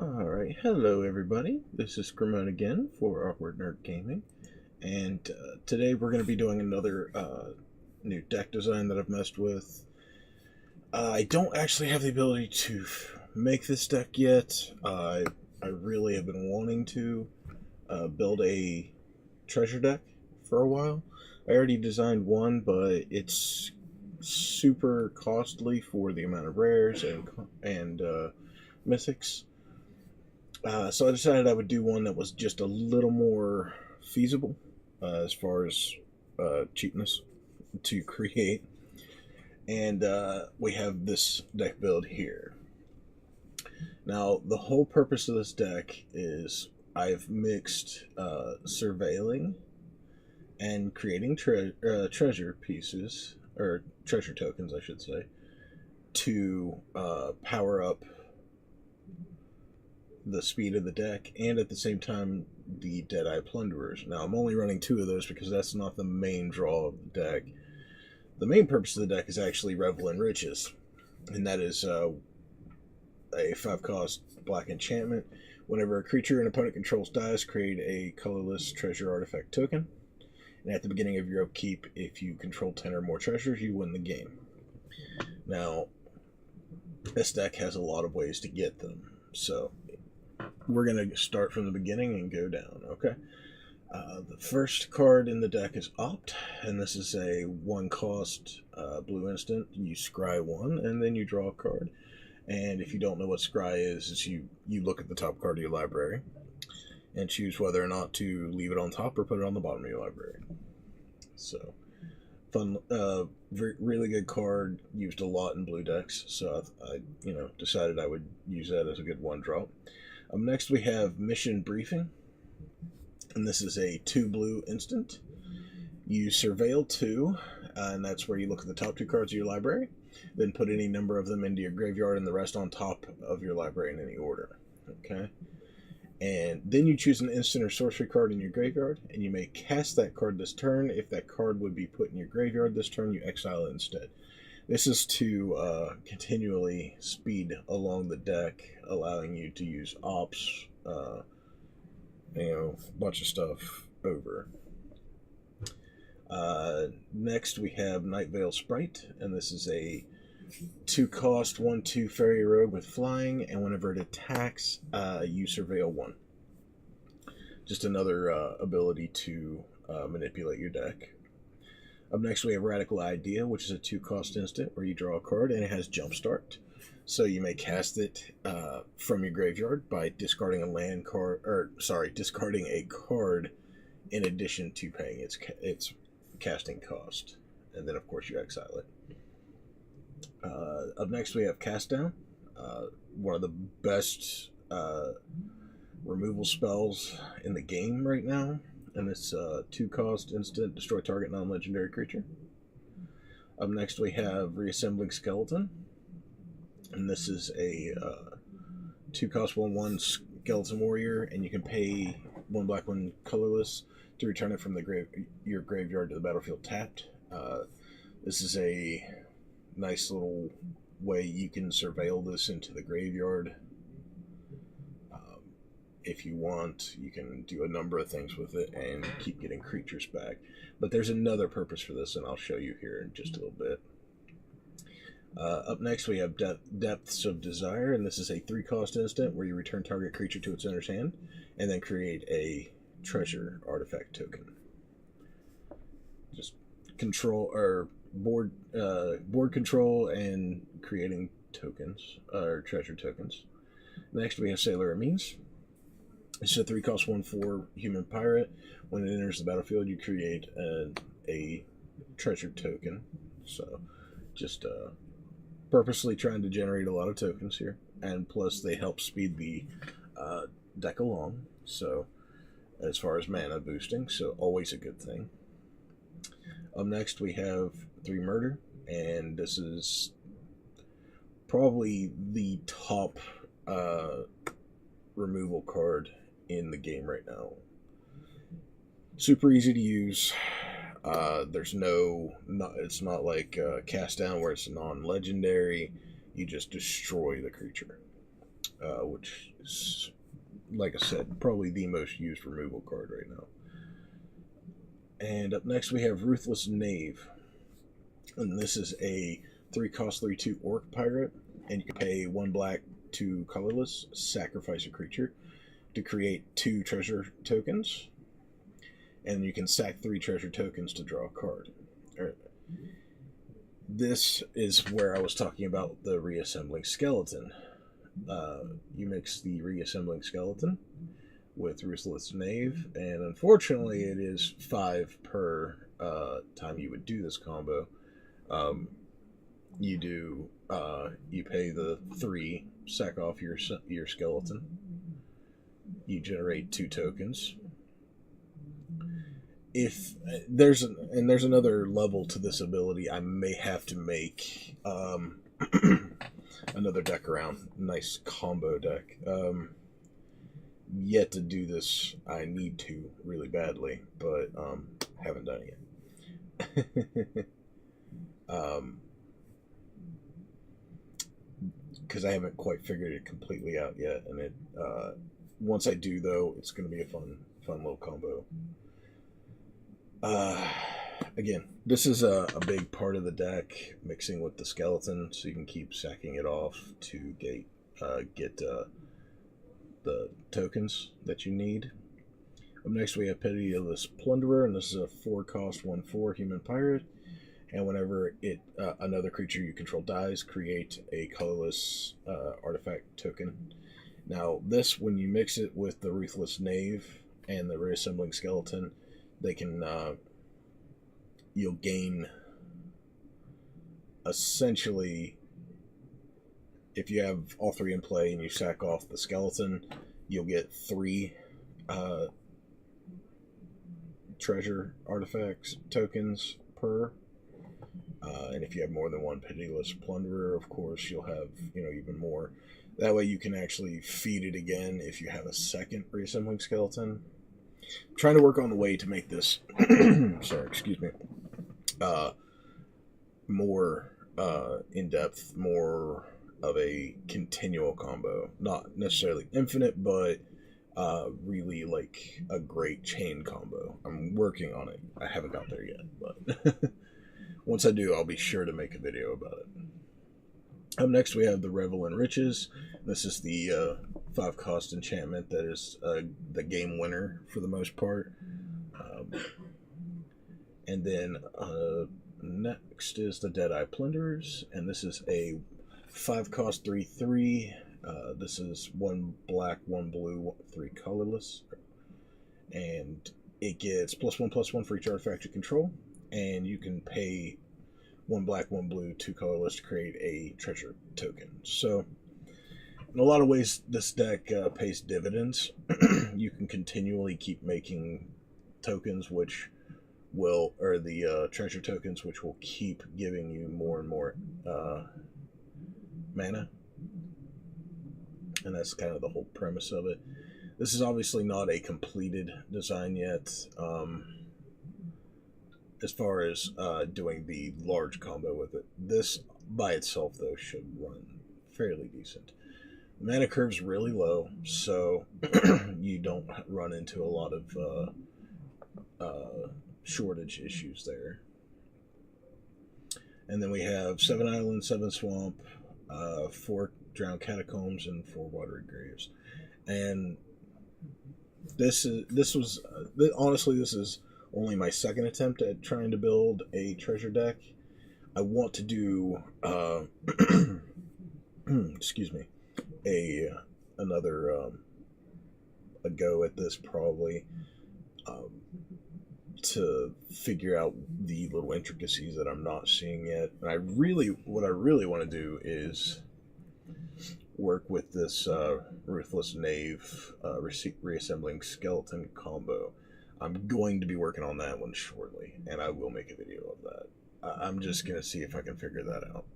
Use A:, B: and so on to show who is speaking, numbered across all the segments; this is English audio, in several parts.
A: Alright, hello everybody. This is Krahmon again for Awkward Nerd Gaming. And today we're going to be doing another new deck design that I've messed with. I don't actually have the ability to make this deck yet. I really have been wanting to build a treasure deck for a while. I already designed one, but it's super costly for the amount of rares and mythics. So I decided I would do one that was just a little more feasible as far as cheapness to create. And we have this deck build here. Now, the whole purpose of this deck is I've mixed surveilling and creating treasure pieces, or treasure tokens, I should say, to power up the speed of the deck, and at the same time the Deadeye Plunderers. Now I'm only running 2 of those because that's not the main draw of the deck. The main purpose of the deck is actually Revel and Riches, and that is a 5-cost black enchantment. Whenever a creature an opponent controls dies, create a colorless treasure artifact token, and at the beginning of your upkeep, if you control 10 or more treasures, you win the game. Now this deck has a lot of ways to get them, so we're going to start from the beginning and go down, okay? The first card in the deck is Opt, and this is a 1-cost blue instant. You scry 1, and then you draw a card. And if you don't know what scry is you look at the top card of your library and choose whether or not to leave it on top or put it on the bottom of your library. So, fun, really good card, used a lot in blue decks, so I decided I would use that as a good 1-drop. Next we have Mission Briefing, and this is a 2 blue instant. You surveil 2, and that's where you look at the top 2 cards of your library, then put any number of them into your graveyard and the rest on top of your library in any order. Okay? And then you choose an instant or sorcery card in your graveyard, and you may cast that card this turn. If that card would be put in your graveyard this turn, you exile it instead. This is to continually speed along the deck, allowing you to use ops, a bunch of stuff over. Next we have Nightveil Sprite, and this is a 2-cost 1/2 fairy rogue with flying, and whenever it attacks, you surveil 1. Just another ability to manipulate your deck. Up next we have Radical Idea, which is a 2-cost instant where you draw a card and it has Jumpstart. So you may cast it from your graveyard by discarding discarding a card in addition to paying its casting cost. And then of course you exile it. Up next we have Cast Down, one of the best removal spells in the game right now. And it's 2-cost instant, destroy target non-legendary creature. Up next we have Reassembling Skeleton, and this is a 2-cost 1/1 skeleton warrior, and you can pay 1 black, 1 colorless to return it from your graveyard to the battlefield tapped. This is a nice little way you can surveil this into the graveyard. If you want, you can do a number of things with it and keep getting creatures back. But there's another purpose for this, and I'll show you here in just a little bit. Up next, we have Depths of Desire, and this is a 3-cost instant where you return target creature to its owner's hand, and then create a treasure artifact token. Just control or board control and creating tokens or treasure tokens. Next, we have Sailor Amines. It's a 3-cost 1/4 human pirate. When it enters the battlefield, you create a treasure token. So, just purposely trying to generate a lot of tokens here, and plus they help speed the deck along. So, as far as mana boosting, so always a good thing. Up next, we have 3 Murder, and this is probably the top removal card in the game right now. Super easy to use. There's it's not like Cast Down where it's non-legendary. You just destroy the creature. which is, like I said, probably the most used removal card right now. And up next we have Ruthless Knave. And this is a 3-cost 3/2 Orc Pirate. And you can pay 1 black, 2 colorless, sacrifice a creature to create 2 treasure tokens. And you can sack 3 treasure tokens to draw a card. This is where I was talking about the Reassembling Skeleton. You mix the Reassembling Skeleton with Ruthless Knave, and unfortunately it is 5 per time you would do this combo. You pay the 3, sack off your skeleton. You generate 2 tokens. If there's another level to this ability, I may have to make another deck around. Nice combo deck. Yet to do this, I need to really badly, but haven't done it yet. Because I haven't quite figured it completely out yet, and it once I do though, it's going to be a fun little combo. Again, this is a big part of the deck, mixing with the skeleton, so you can keep sacking it off to get the tokens that you need. Up next we have Pitiless Plunderer, and this is a 4-cost 1/4 human pirate. And whenever another creature you control dies, create a colorless artifact token. Now this, when you mix it with the Ruthless Knave and the Reassembling Skeleton, they can you'll gain, essentially, if you have all 3 in play and you sack off the skeleton, you'll get 3 treasure artifacts tokens per. And if you have more than 1 Pitiless Plunderer, of course, you'll have even more. That way you can actually feed it again if you have a second Reassembling Skeleton. I'm trying to work on the way to make this sorry, excuse me, more in-depth, more of a continual combo. Not necessarily infinite, but really like a great chain combo. I'm working on it. I haven't got there yet, but once I do, I'll be sure to make a video about it. Up next, we have the Revel and Riches. This is the 5-cost enchantment that is the game winner for the most part. And then next is the Deadeye Plunderers, and this is a 5-cost 3/3. This is 1 black, 1 blue, 3 colorless, and it gets +1/+1 for each artifact you control. And you can pay 1 black, 1 blue, 2 colorless to create a treasure token. So, in a lot of ways, this deck pays dividends. You can continually keep making tokens, which will, or the treasure tokens, which will keep giving you more and more mana. And that's kind of the whole premise of it. This is obviously not a completed design yet. As far as doing the large combo with it. This by itself, though, should run fairly decent. The mana curve's really low, so you don't run into a lot of shortage issues there. And then we have 7 Islands, 7 Swamp, 4 Drowned Catacombs, and 4 Watery Graves. And this was honestly, this is only my second attempt at trying to build a treasure deck. I want to do excuse me, another a go at this probably, to figure out the little intricacies that I'm not seeing yet. And what I really want to do is work with this Ruthless Knave Reassembling Skeleton combo. I'm going to be working on that one shortly, and I will make a video of that. I'm just going to see if I can figure that out.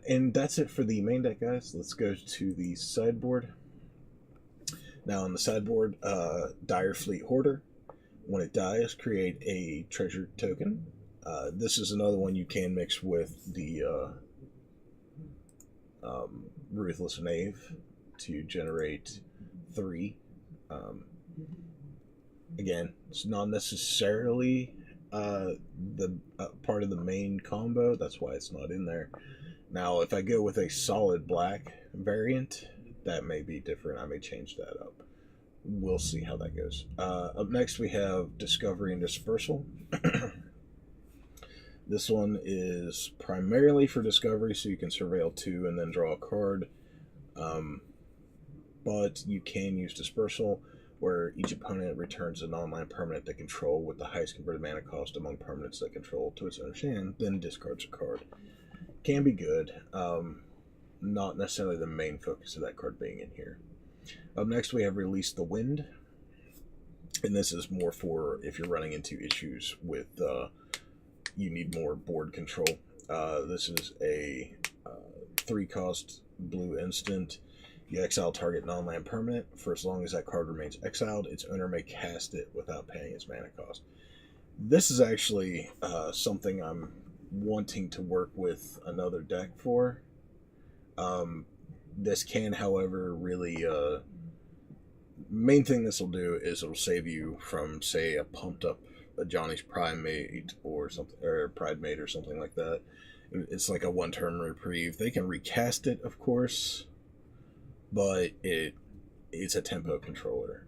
A: And that's it for the main deck, guys. Let's go to the sideboard. Now on the sideboard, Dire Fleet Hoarder. When it dies, create a treasure token. This is another one you can mix with the Ruthless Knave to generate 3. Again, it's not necessarily the part of the main combo. That's why it's not in there. Now, if I go with a solid black variant, that may be different. I may change that up. We'll see how that goes. Up next, we have Discovery and Dispersal. This one is primarily for Discovery, so you can surveil 2 and then draw a card. But you can use Dispersal, where each opponent returns an online permanent they control with the highest converted mana cost among permanents they control to its owner's hand, then discards a card. Can be good. Not necessarily the main focus of that card being in here. Up next, we have Release the Wind. And this is more for if you're running into issues with you need more board control. This is a 3-cost blue instant. You exile target non-land permanent. For as long as that card remains exiled, its owner may cast it without paying its mana cost. This is actually something I'm wanting to work with another deck for. This can, however, really... main thing this will do is it'll save you from, say, a pumped-up Johnny's Primate or something, or Pridemate or something like that. It's like a 1-turn reprieve. They can recast it, of course, but it's a tempo controller.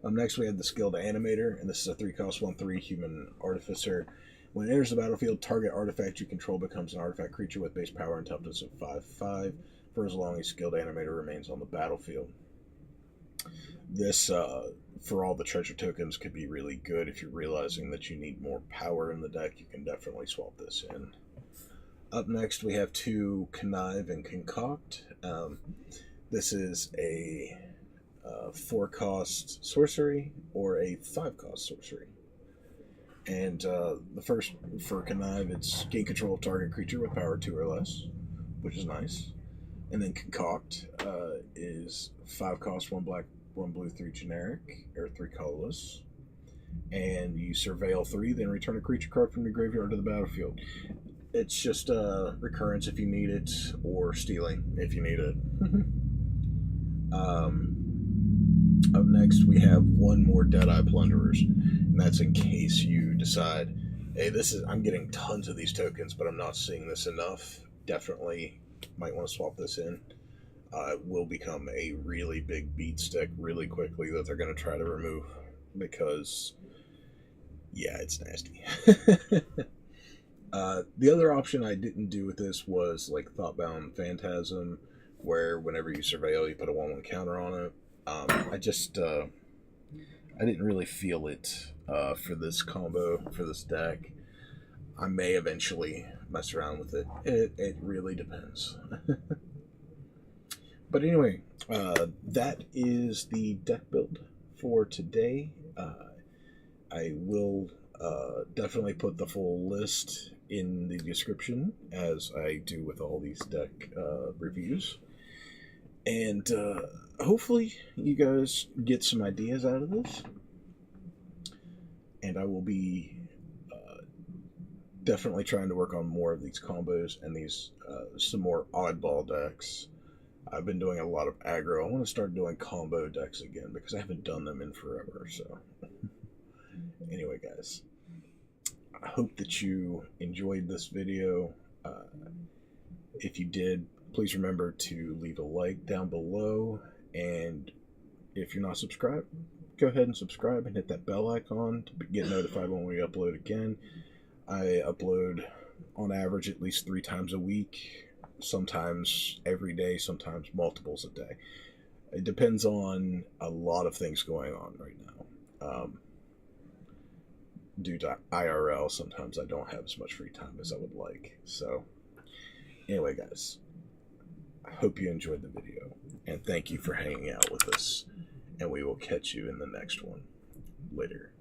A: Next, we have the Skilled Animator, and this is a 3-cost 1/3 human artificer. When it enters the battlefield, target artifact you control becomes an artifact creature with base power and toughness of 5/5 for as long as Skilled Animator remains on the battlefield. This, for all the treasure tokens, could be really good. If you're realizing that you need more power in the deck, you can definitely swap this in. Up next, we have 2 Connive and Concoct. This is a 4-cost sorcery or a 5-cost sorcery. And the first, for Connive, it's gain control of target creature with power 2 or less, which is nice. And then Concoct is 5-cost, 1 black, 1 blue, 3 generic, or 3 colorless. And you surveil 3, then return a creature card from your graveyard to the battlefield. It's just recurrence if you need it, or stealing if you need it. Up next, we have 1 more Deadeye Plunderers, and that's in case you decide, hey, I'm getting tons of these tokens, but I'm not seeing this enough. Definitely might want to swap this in. It will become a really big beat stick really quickly that they're going to try to remove, because, yeah, it's nasty. The other option I didn't do with this was like Thoughtbound Phantasm, where whenever you surveil, you put a 1/1 counter on it. I didn't really feel it for this combo, for this deck. I may eventually mess around with it. It really depends. But anyway, that is the deck build for today. I will definitely put the full list in the description, as I do with all these deck reviews. And hopefully you guys get some ideas out of this. And I will be definitely trying to work on more of these combos and these some more oddball decks. I've been doing a lot of aggro. I want to start doing combo decks again because I haven't done them in forever. So anyway, guys, I hope that you enjoyed this video. If you did, please remember to leave a like down below. And if you're not subscribed, go ahead and subscribe and hit that bell icon to get notified when we upload again. I upload on average at least 3 times a week, sometimes every day, sometimes multiples a day. It depends on a lot of things going on right now. Due to IRL, sometimes I don't have as much free time as I would like. So anyway, guys, I hope you enjoyed the video, and thank you for hanging out with us, and we will catch you in the next one. Later.